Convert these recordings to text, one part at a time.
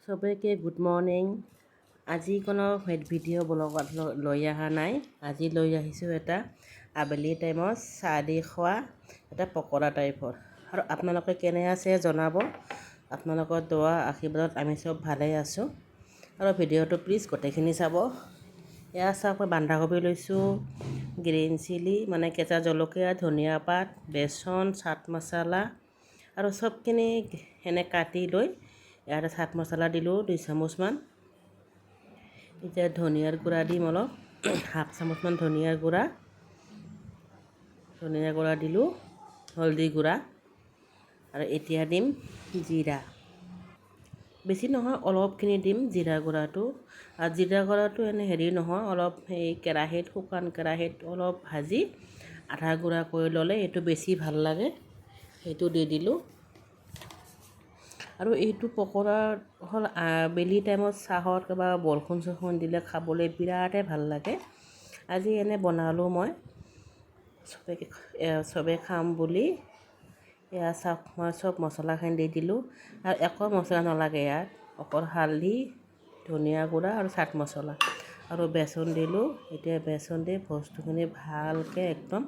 সবকে good morning. আজি কোনো ভিডিঅ' ব্লগত লৈ অহা নাই। আজি লৈ আহিছোঁ এটা আবেলি টাইমত চাহ দি খোৱা এটা পকৰা টাইপৰ। আৰু আপোনালোকে কেনে আছে জনাব। আপোনালোকৰ দোৱা আশীৰ্বাদত আমি চব ভালেই আছোঁ। আৰু ভিডিঅ'টো প্লিজ গোটেইখিনি চাব। এয়া চাওক, মই বন্ধাকবি লৈছোঁ, গ্ৰীণ চিলি মানে কেঁচা জলকীয়া, ধনিয়া পাত, বেচন, চাট মছলা আৰু চবখিনি এনে কাটি লৈ ইয়াতে চাট মছলা দিলোঁ 2 চামুচমান। এতিয়া ধনিয়াৰ গুড়া দিম অলপ, হাফ চামুচমান ধনিয়াৰ গুড়া দিলোঁ, হলদি গুড়া। আৰু এতিয়া দিম জিৰা, বেছি নহয় অলপখিনি দিম জিৰা গুড়াটো। আৰু জিৰা গুড়াটো এনে হেৰি নহয়, অলপ এই কেৰাহীত, শুকান কেৰাহীত অলপ ভাজি আধা গুড়া কৰি ল'লে এইটো বেছি ভাল লাগে, সেইটো দি দিলোঁ। আৰু এইটো পকৰা হ'ল আবেলি টাইমত চাহত কিবা বৰষুণ চৰষুণ দিলে খাবলৈ বিৰাটেই ভাল লাগে। আজি এনে বনালোঁ মই, চবে খাম বুলি। এয়া চাওক, মই চব মছলাখিনি দি দিলোঁ। আৰু একো মছলা নালাগে ইয়াত, অকল হালধি, ধনিয়া গুড়া আৰু চাট মছলা আৰু বেচন দিলোঁ। এতিয়া বেচন দি বস্তুখিনি ভালকৈ একদম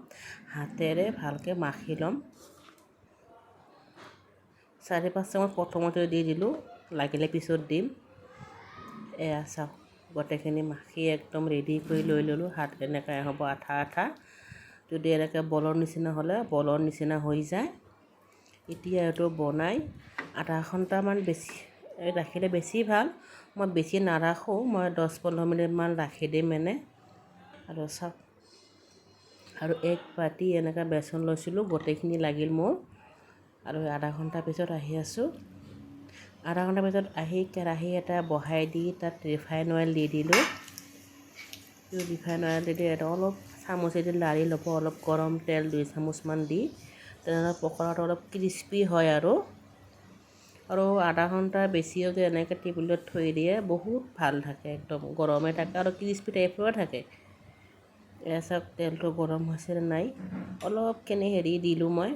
হাতেৰে ভালকৈ মাখি ল'ম। 4-5 চামুচ প্ৰথমতে দি দিলোঁ, লাগিলে পিছত দিম। এয়া চাওক, গোটেইখিনি মাখি একদম ৰেডি কৰি লৈ ল'লোঁ। হাত এনেকৈ হ'ব আঠা আঠা, যদি এনেকৈ বলৰ নিচিনা হ'লে বলৰ নিচিনা হৈ যায়। এতিয়া এইটো বনাই আধা ঘণ্টামান বেছি ৰাখিলে বেছি ভাল। মই বেছি নাৰাখোঁ, মই 10-15 মিনিটমান ৰাখি দিম এনে। আৰু চাওক, আৰু এক বাতি এনেকৈ বেচন লৈছিলোঁ, গোটেইখিনি লাগিল মোৰ। আৰু আধা ঘণ্টা পিছত আহি আছোঁ। আধা ঘণ্টা পিছত আহি কেৰাহী এটা বহাই দি তাত ৰিফাইন অইল দি দিলোঁ। ৰিফাইন অইল দি এটা অলপ চামুচেদি লাৰি ল'ব, অলপ গৰম তেল 2 চামুচমান দি, তেনেহ'লে পকৰাটো অলপ ক্ৰিস্পি হয়। আৰু আধা ঘণ্টা বেছিও যে এনেকৈ টেবুলত থৈ দিয়ে বহুত ভাল থাকে, একদম গৰমে থাকে আৰু ক্ৰিস্পি টাইপৰো থাকে। এয়া চাওক, তেলটো গৰম হৈছে নে নাই, অলপখিনি হেৰি দিলোঁ মই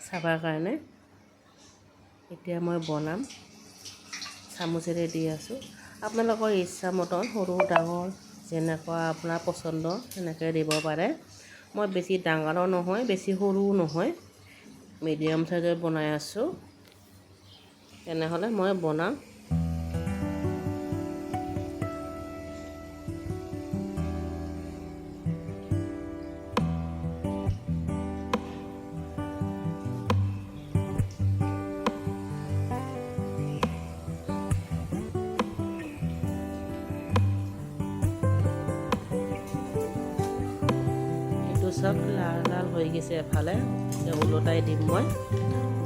চাবৰ কাৰণে। এতিয়া মই বনাম, চামুচেৰে দি আছোঁ। আপোনালোকৰ ইচ্ছা মতন সৰু ডাঙৰ যেনেকুৱা আপোনাৰ পচন্দ সেনেকৈ দিব পাৰে। মই বেছি ডাঙৰো নহয় বেছি সৰুও নহয়, মিডিয়াম চাইজৰ বনাই আছোঁ। তেনেহ'লে মই বনাম। চব লাল লাল হৈ গৈছে এফালে, এতিয়া ওলটাই দিম মই।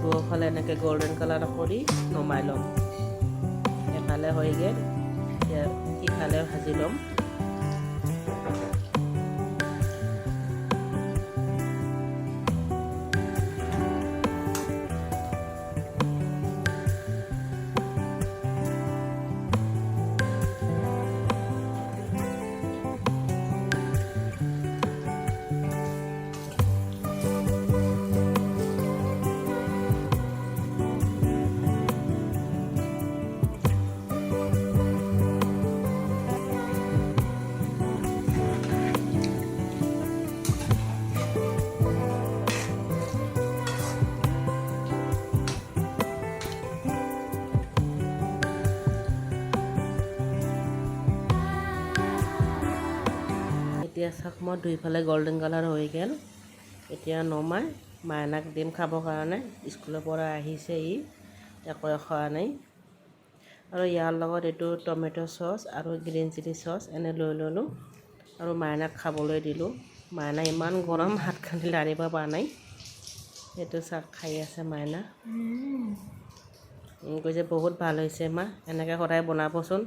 দুয়োফালে এনেকৈ গল্ডেন কালাৰ কৰি নমাই ল'ম। এফালে হৈ গ'ল, এতিয়া ইফালে ভাজি ল'ম। এতিয়া চাওক, মই দুইফালে গল্ডেন কালাৰ হৈ গ'ল। এতিয়া নমাই মাইনাক দিম খাবৰ কাৰণে, স্কুলৰ পৰা আহিছে একো খোৱা নাই। আৰু ইয়াৰ লগত এইটো টমেট' চচ আৰু গ্ৰীণ চিলি চচ এনে লৈ ল'লোঁ আৰু মাইনাক খাবলৈ দিলোঁ। মাইনা ইমান গৰম হাতখনি লাৰিব পৰা নাই, সেইটো চাওক খাই আছে মাইনা। কৈছে বহুত ভাল হৈছে মা, এনেকৈ সদায় বনাবচোন।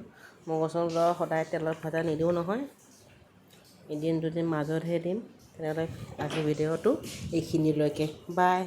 মই কৈছোঁ সদায় তেলত ভাজা নিদিওঁ নহয়, এদিন দুদিন মাজতহে দিম। তেনেহ'লে আজি ভিডিঅ'টো এইখিনিলৈকে, বাই।